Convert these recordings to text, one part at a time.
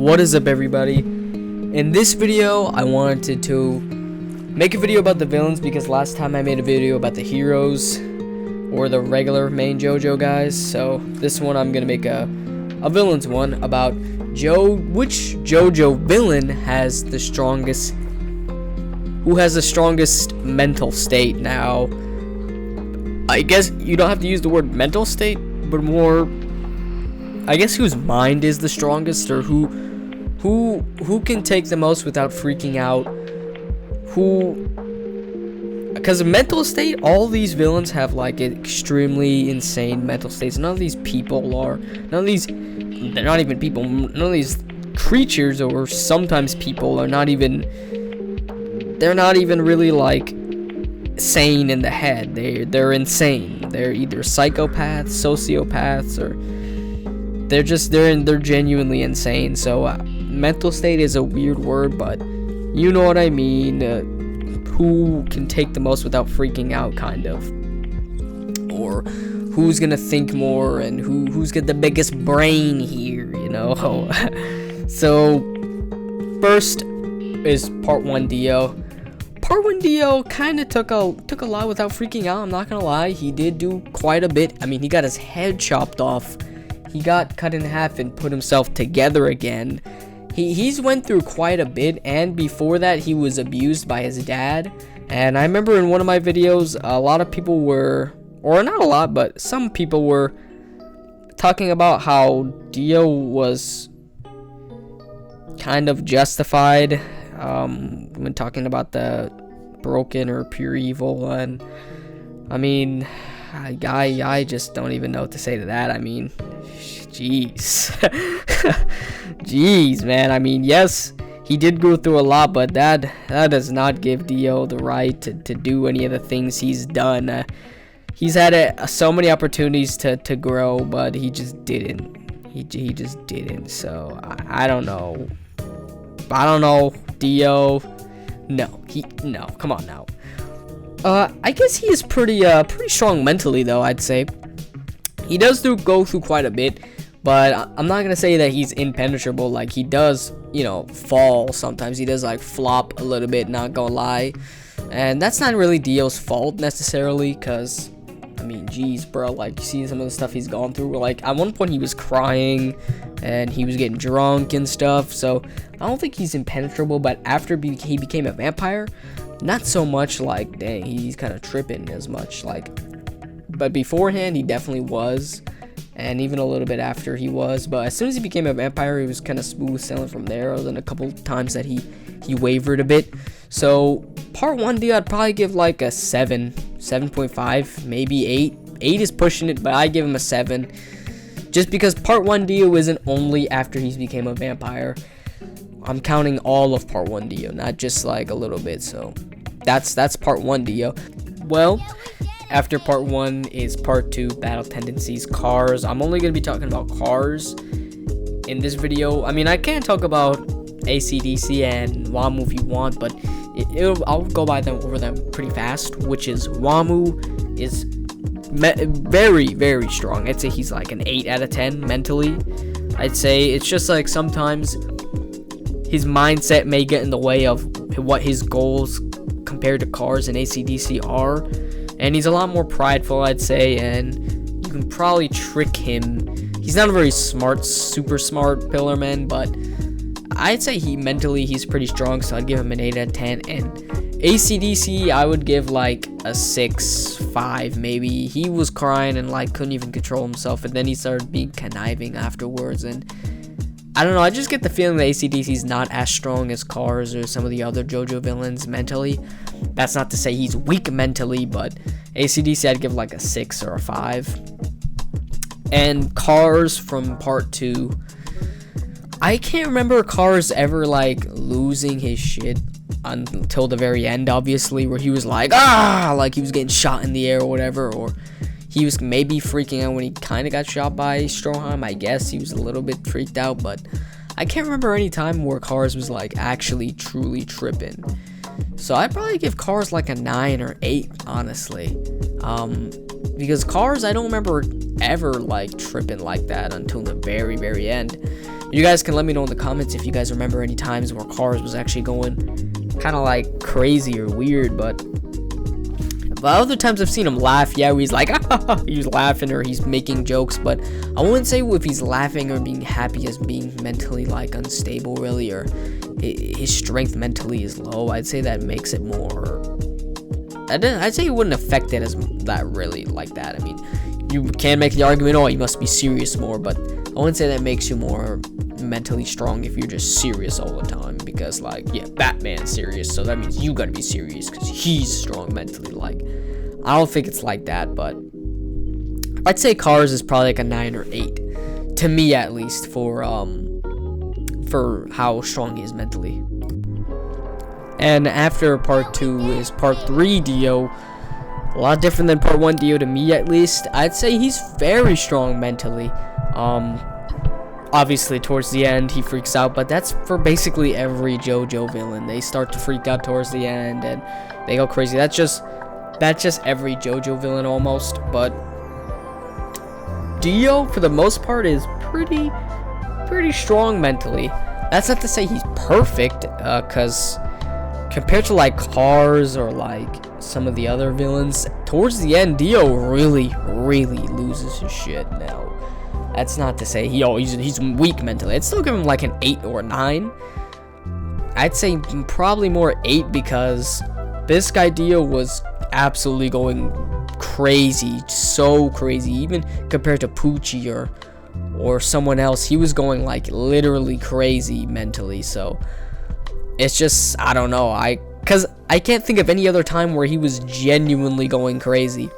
What is up, everybody? In this video, I wanted to make a video about the villains because last time I made a video about the heroes or the regular main Jojo guys. So this one I'm gonna make a villains one about which Jojo villain has the strongest, who has the strongest mental state. Now, I guess you don't have to use the word mental state, but more, I guess, whose mind is the strongest, or who can take the most without freaking out. Because mental state, all these villains have like extremely insane mental states. None of these they're not even people. None of these creatures, or sometimes people, they're not even really like sane in the head. They're insane. They're either psychopaths, sociopaths, or they're genuinely insane. So mental state is a weird word, but you know what I mean. Who can take the most without freaking out, kind of, or who's gonna think more, and who's got the biggest brain here, you know. So first is part 1 Dio. Part 1 Dio kind of took a lot without freaking out. I'm not gonna lie, he did do quite a bit. I mean, he got his head chopped off, he got cut in half and put himself together again. He's went through quite a bit, and before that he was abused by his dad. And I remember in one of my videos, a lot of people were, or not a lot, but some people were talking about how Dio was kind of justified when talking about the broken or pure evil. And I mean, I just don't even know what to say to that. I mean, jeez. Jeez, man. I mean, yes, he did go through a lot, but that does not give Dio the right to do any of the things he's done. He's had so many opportunities to grow, but he just didn't. He just didn't. So I don't know. Dio. No. Come on now. I guess he is pretty strong mentally, though. I'd say he does go through quite a bit, but I'm not gonna say that he's impenetrable. Like, he does, fall sometimes. He does like flop a little bit, not gonna lie, and that's not really Dio's fault necessarily. Cause I mean, geez, bro, like, you see some of the stuff he's gone through. Like, at one point he was crying and he was getting drunk and stuff. So I don't think he's impenetrable. But after he became a vampire, not so much. Like, dang, he's kind of tripping as much. Like, but beforehand he definitely was, and even a little bit after he was. But as soon as he became a vampire, he was kind of smooth sailing from there. Other than a couple times that he wavered a bit. So part 1 Dio, I'd probably give like a 7.5, maybe 8. 8 is pushing it, but I give him a 7, just because part 1 Dio isn't only after he became a vampire. I'm counting all of part 1 Dio, not just like a little bit. So that's part 1 Dio. Well, after part 1 is part 2, battle tendencies, cars. I'm only going to be talking about cars in this video. I mean, I can talk about AC/DC and WAMU if you want, but I'll go over them pretty fast. Which is, WAMU is very, very strong. I'd say he's like an 8 out of 10 mentally. I'd say it's just like sometimes his mindset may get in the way of what his goals compared to cars and AC/DC are. And he's a lot more prideful, I'd say, and you can probably trick him. He's not a very smart, super smart pillar man, but I'd say he's pretty strong, so I'd give him an 8 out of 10. And AC/DC, I would give like a 6.5 maybe. He was crying and like couldn't even control himself, and then he started being conniving afterwards. And I don't know, I just get the feeling that AC/DC is not as strong as Cars or some of the other Jojo villains mentally. That's not to say he's weak mentally, but AC/DC, I'd give like a 6 or a 5. And Cars from part 2, I can't remember Cars ever like losing his shit until the very end, obviously, where he was like, like he was getting shot in the air or whatever, or he was maybe freaking out when he kind of got shot by Stroheim. I guess he was a little bit freaked out, but I can't remember any time where Cars was like actually truly tripping. So I'd probably give Cars like a 9 or 8, honestly. Because Cars, I don't remember ever like tripping like that until the very, very end. You guys can let me know in the comments if you guys remember any times where Cars was actually going kind of like crazy or weird, but other times I've seen him laugh, yeah, where he's like, he's laughing or he's making jokes, but I wouldn't say if he's laughing or being happy as being mentally like unstable really, or his strength mentally is low. I'd say that makes it more, I'd say it wouldn't affect it as that really like that. I mean, you can make the argument, oh, you must be serious more, but I wouldn't say that makes you more mentally strong if you're just serious all the time, because like, yeah, Batman's serious, so that means you gotta be serious because he's strong mentally. Like, I don't think it's like that, but I'd say Cars is probably like a 9 or 8 to me, at least, for how strong he is mentally. And after part 2 is part 3 Dio. A lot different than part 1 Dio to me, at least. I'd say he's very strong mentally. Obviously towards the end he freaks out, but that's for basically every JoJo villain. They start to freak out towards the end and they go crazy. That's just every JoJo villain almost. But Dio, for the most part, is pretty strong mentally. That's not to say he's perfect, cause compared to like Cars or like some of the other villains, towards the end Dio really loses his shit. Now, that's not to say he's weak mentally. I'd still give him like an 8 or a 9. I'd say probably more 8, because this guy Dio was absolutely going crazy, so crazy, even compared to Pucci or someone else. He was going like literally crazy mentally. So it's just, I don't know, because I can't think of any other time where he was genuinely going crazy.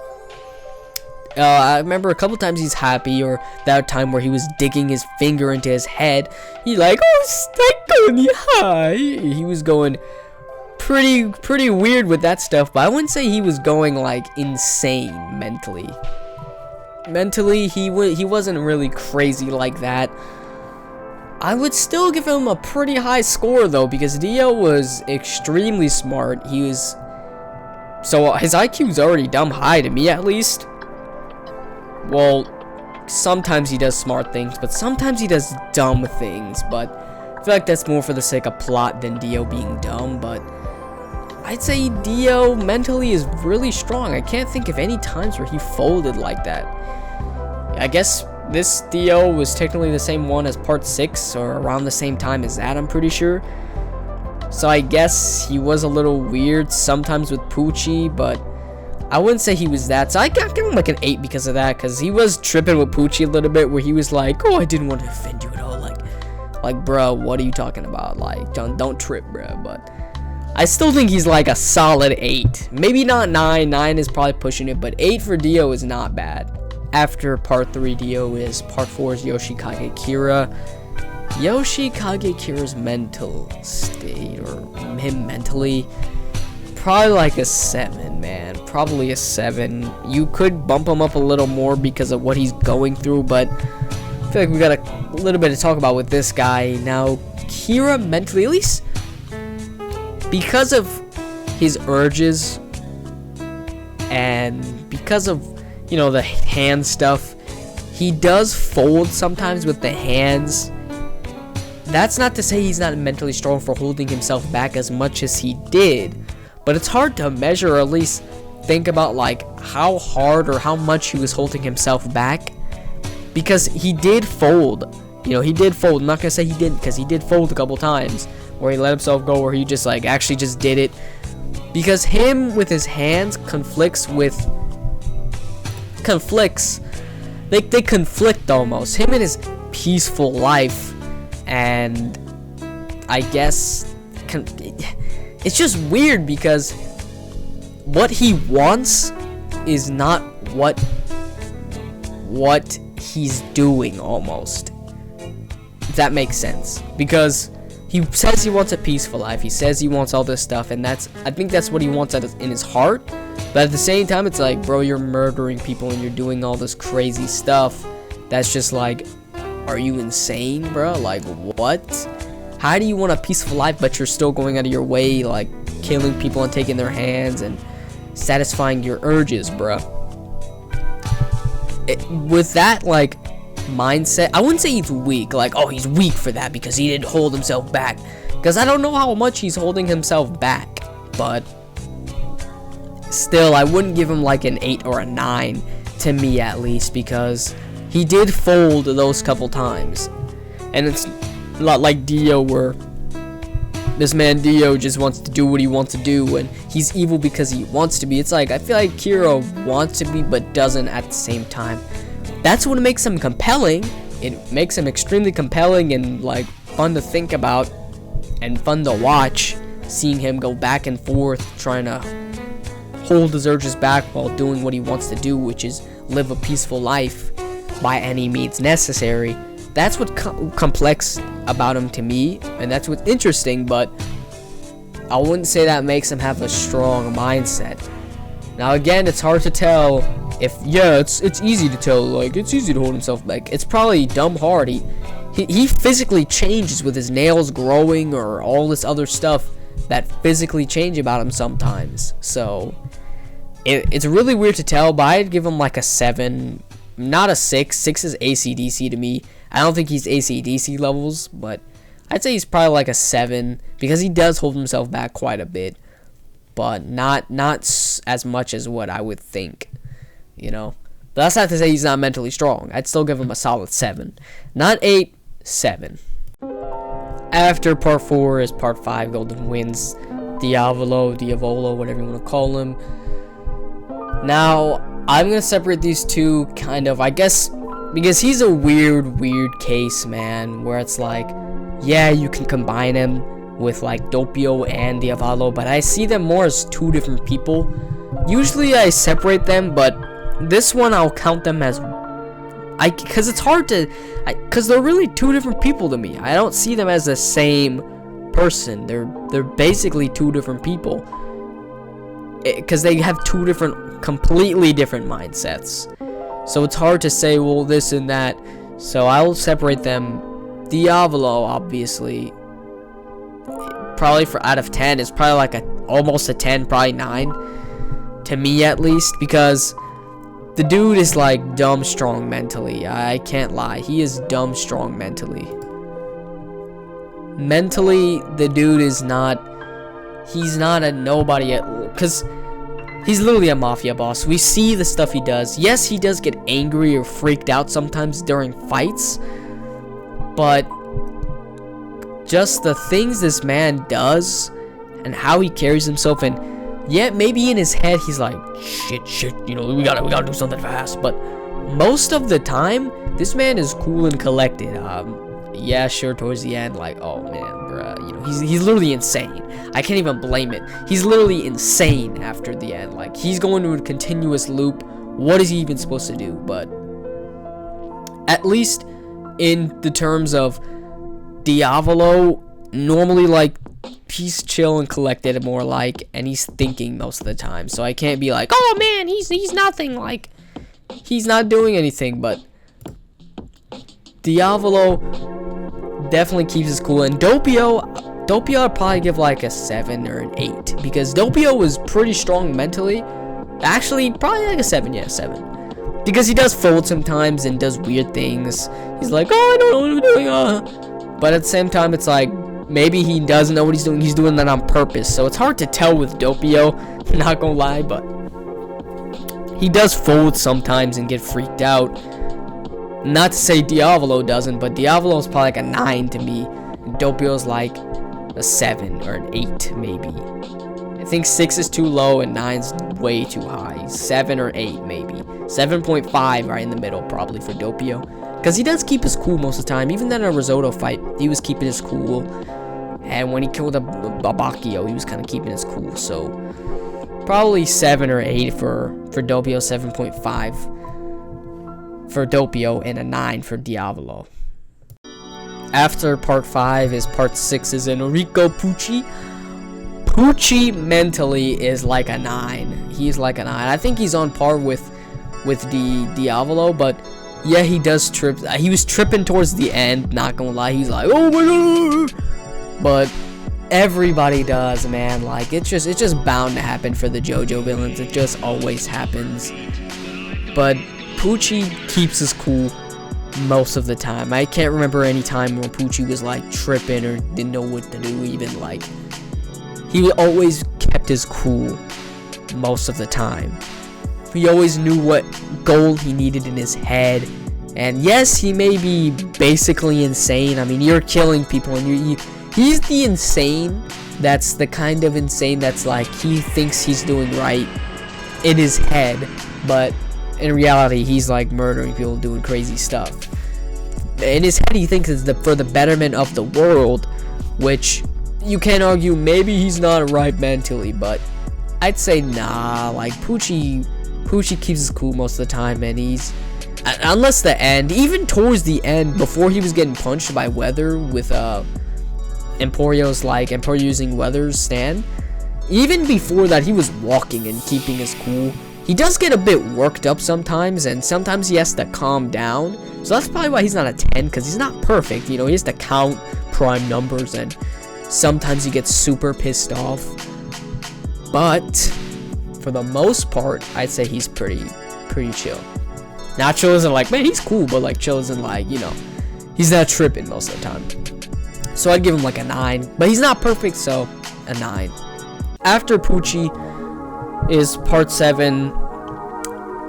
I remember a couple times he's happy, or that time where he was digging his finger into his head. He like, he was going pretty weird with that stuff, but I wouldn't say he was going like insane mentally. Mentally, he wasn't really crazy like that. I would still give him a pretty high score though, because Dio was extremely smart. So his IQ's already dumb high to me, at least. Well, sometimes he does smart things, but sometimes he does dumb things, but I feel like that's more for the sake of plot than Dio being dumb. But I'd say Dio mentally is really strong. I can't think of any times where he folded like that. I guess this Dio was technically the same one as part 6, or around the same time as that, I'm pretty sure. So I guess he was a little weird sometimes with Pucci, but I wouldn't say he was that. So I got give him like an 8 because of that, because he was tripping with Pucci a little bit, where he was like, oh, I didn't want to offend you at all. Like, bro, what are you talking about? Like, don't trip, bro. But I still think he's like a solid 8. Maybe not 9. 9 is probably pushing it, but 8 for Dio is not bad. After part 3 Dio is part 4 is Yoshikage Kira. Yoshikage Kira's mental state, or him mentally, probably like a 7, man. Probably a 7. You could bump him up a little more because of what he's going through, but I feel like we got a little bit to talk about with this guy. Now, Kira mentally, at least because of his urges and because of, you know, the hand stuff, he does fold sometimes with the hands. That's not to say he's not mentally strong for holding himself back as much as he did, but it's hard to measure, or at least think about like how hard or how much he was holding himself back, because he did fold. You know, he did fold. I'm not gonna say he didn't, because he did fold a couple times where he let himself go, where he just like actually just did it, because him with his hands they conflict almost, him and his peaceful life. And I guess it's just weird, because what he wants is not what he's doing, almost, if that makes sense. Because he says he wants a peaceful life, he says he wants all this stuff, and I think that's what he wants in his heart. But at the same time, it's like, bro, you're murdering people and you're doing all this crazy stuff. That's just like, are you insane, bro? Like, what? How do you want a peaceful life, but you're still going out of your way, like killing people and taking their hands and satisfying your urges, bro? With that, like, mindset. I wouldn't say he's weak, like, oh, he's weak for that because he didn't hold himself back. Because I don't know how much he's holding himself back. But still, I wouldn't give him like an 8 or a 9, to me at least, because he did fold those couple times. And it's not like Dio, where this man Dio just wants to do what he wants to do, and he's evil because he wants to be. It's like, I feel like Kiro wants to be but doesn't at the same time. That's what makes him compelling. It makes him extremely compelling and like fun to think about and fun to watch, seeing him go back and forth trying to hold his urges back while doing what he wants to do, which is live a peaceful life by any means necessary. That's what complex about him to me, and that's what's interesting, but I wouldn't say that makes him have a strong mindset. Now again, it's hard to tell if, yeah, it's easy to tell, like, it's easy to hold himself back. It's probably dumb hard. He physically changes with his nails growing or all this other stuff that physically change about him sometimes. So it's really weird to tell, but I'd give him like a 7, not a 6. 6 is AC/DC to me. I don't think he's AC/DC levels, but I'd say he's probably like a 7 because he does hold himself back quite a bit, but not as much as what I would think, you know. But that's not to say he's not mentally strong. I'd still give him a solid 7, not 8, 7. After part 4 is part 5, Golden Winds, Diavolo, whatever you want to call him. Now, I'm going to separate these two kind of, I guess, because he's a weird case, man, where it's like, yeah, you can combine him with like Doppio and Diavolo, but I see them more as two different people. Usually I separate them, but this one I'll count them as, because it's hard to, because they're really two different people to me. I don't see them as the same person. They're basically two different people, because they have two completely different mindsets. So it's hard to say, well, this and that. So I'll separate them. Diavolo, obviously, probably for out of 10 is probably like almost a 10, probably 9 to me at least, because the dude is like dumb strong mentally. I can't lie, he is dumb strong mentally. Mentally, the dude is not. He's not a nobody because he's literally a mafia boss. We see the stuff he does. Yes, he does get angry or freaked out sometimes during fights, but just the things this man does and how he carries himself, and yet maybe in his head he's like, shit, you know, we gotta do something fast. But most of the time, this man is cool and collected. Yeah, sure, towards the end, like, oh man, bruh, you know, he's literally insane. I can't even blame it. He's literally insane after the end. Like, he's going to a continuous loop. What is he even supposed to do? But at least in the terms of Diavolo, normally, like, he's chill and collected more like, and he's thinking most of the time. So I can't be like, oh man, he's nothing, like, he's not doing anything. But Diavolo definitely keeps his cool. And Doppio I'd probably give like a 7 or an 8, because Doppio was pretty strong mentally. Actually, probably like a 7, yeah, 7. Because he does fold sometimes and does weird things. He's like, oh, I don't know what I'm doing. But at the same time, it's like, maybe he doesn't know what he's doing. He's doing that on purpose. So it's hard to tell with Doppio, not gonna lie, but he does fold sometimes and get freaked out. Not to say Diavolo doesn't, but Diavolo's probably like a 9 to me. And Doppio's like a 7 or an 8 maybe. I think 6 is too low and 9's way too high. 7 or 8 maybe. 7.5 right in the middle probably for Doppio. Because he does keep his cool most of the time. Even in a Risotto fight, he was keeping his cool. And when he killed a Babacchio, he was kind of keeping his cool. So probably 7 or 8 for Doppio, 7.5 for Doppio, and a 9 for Diavolo. After part 5 is part 6 is Enrico Pucci. Pucci mentally is like a 9. He's like a 9. I think he's on par with Diavolo, but yeah, he does trip. He was tripping towards the end, not gonna lie. He's like, oh my god. But everybody does, man. Like, it's just bound to happen for the Jojo villains. It just always happens. But Pucci keeps his cool. most of the time. I can't remember any time where Pucci was like tripping or didn't know what to do. Even like he always kept his cool most of the time. He always knew what goal he needed in his head. And yes, he may be basically insane. I mean, you're killing people, and he's the insane. That's the kind of insane that's like he thinks he's doing right in his head, but in reality, he's like murdering people, doing crazy stuff. In his head, he thinks it's for the betterment of the world, which you can't argue. Maybe he's not right mentally, but I'd say nah. Like Pucci keeps his cool most of the time, and he's unless the end, even towards the end, before he was getting punched by Weather with Emporio using Weather's stand. Even before that, he was walking and keeping his cool. He does get a bit worked up sometimes, and sometimes he has to calm down. So that's probably why he's not a 10, because he's not perfect. You know, he has to count prime numbers, and sometimes he gets super pissed off. But for the most part, I'd say he's pretty chill. Not chill isn't like, man, he's cool, but like chill isn't like, you know, he's not tripping most of the time. So I'd give him like a 9, but he's not perfect, so a 9. After Pucci is part 7,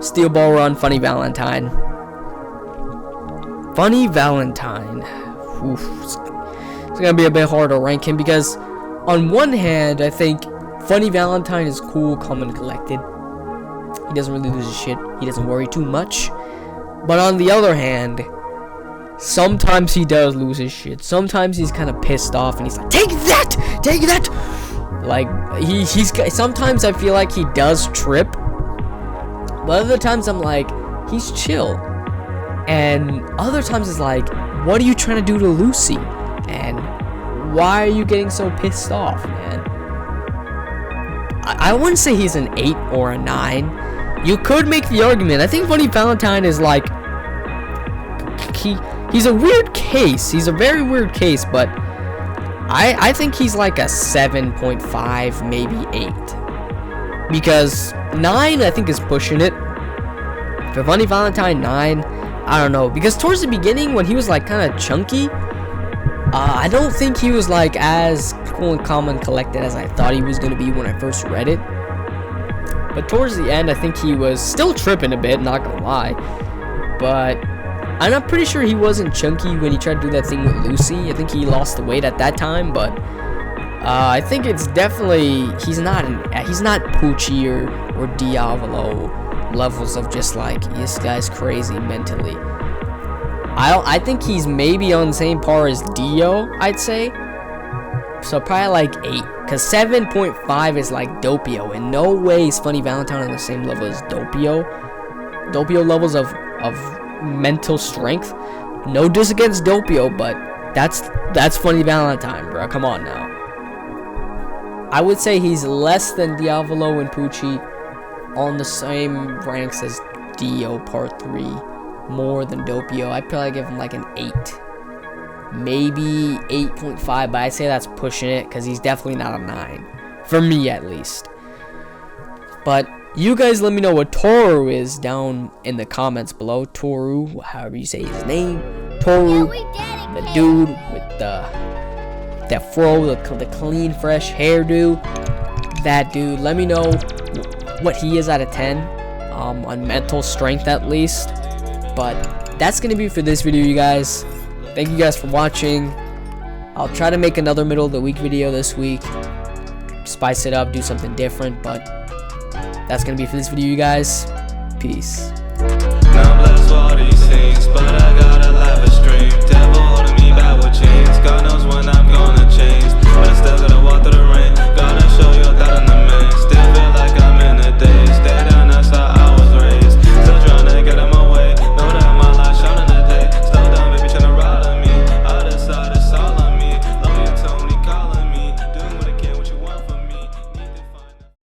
Steel Ball Run, Funny Valentine. Funny Valentine. Oof. It's gonna be a bit hard to rank him because on one hand, I think Funny Valentine is cool, calm, and collected. He doesn't really lose his shit. He doesn't worry too much. But on the other hand, sometimes he does lose his shit. Sometimes he's kind of pissed off and he's like, take that! Like, he's sometimes I feel like he does trip. But other times I'm like, he's chill. And other times it's like, what are you trying to do to Lucy? And why are you getting so pissed off, man? I wouldn't say he's an 8 or a 9. You could make the argument. I think Funny Valentine is like, he's a weird case. He's a very weird case, but I think he's like a 7.5, maybe 8. Because 9, I think, is pushing it. For Funny Valentine, 9, I don't know. Because towards the beginning, when he was like kind of chunky, I don't think he was like as cool and calm and collected as I thought he was going to be when I first read it. But towards the end, I think he was still tripping a bit, not gonna lie. But I'm not pretty sure he wasn't chunky when he tried to do that thing with Lucy. I think he lost the weight at that time, but I think it's definitely he's not Pucci or Diavolo levels of just like this guy's crazy mentally. I think he's maybe on the same par as Dio, I'd say. So probably like 8, because 7.5 is like Doppio. In no way is Funny Valentine on the same level as Doppio. Doppio levels of mental strength. No diss against Doppio, but that's Funny Valentine, bro. Come on now. I would say he's less than Diavolo and Pucci, on the same ranks as Dio Part 3. More than Doppio. I'd probably give him like an 8. Maybe 8.5, but I'd say that's pushing it because he's definitely not a 9. For me, at least. But you guys let me know what Toru is down in the comments below. Toru, however you say his name. Toru, the dude with the fro, the clean, fresh hairdo. That dude. Let me know what he is out of 10. On mental strength, at least. But that's going to be for this video, you guys. Thank you guys for watching. I'll try to make another middle of the week video this week. Spice it up, do something different. But that's going to be for this video, you guys. Peace.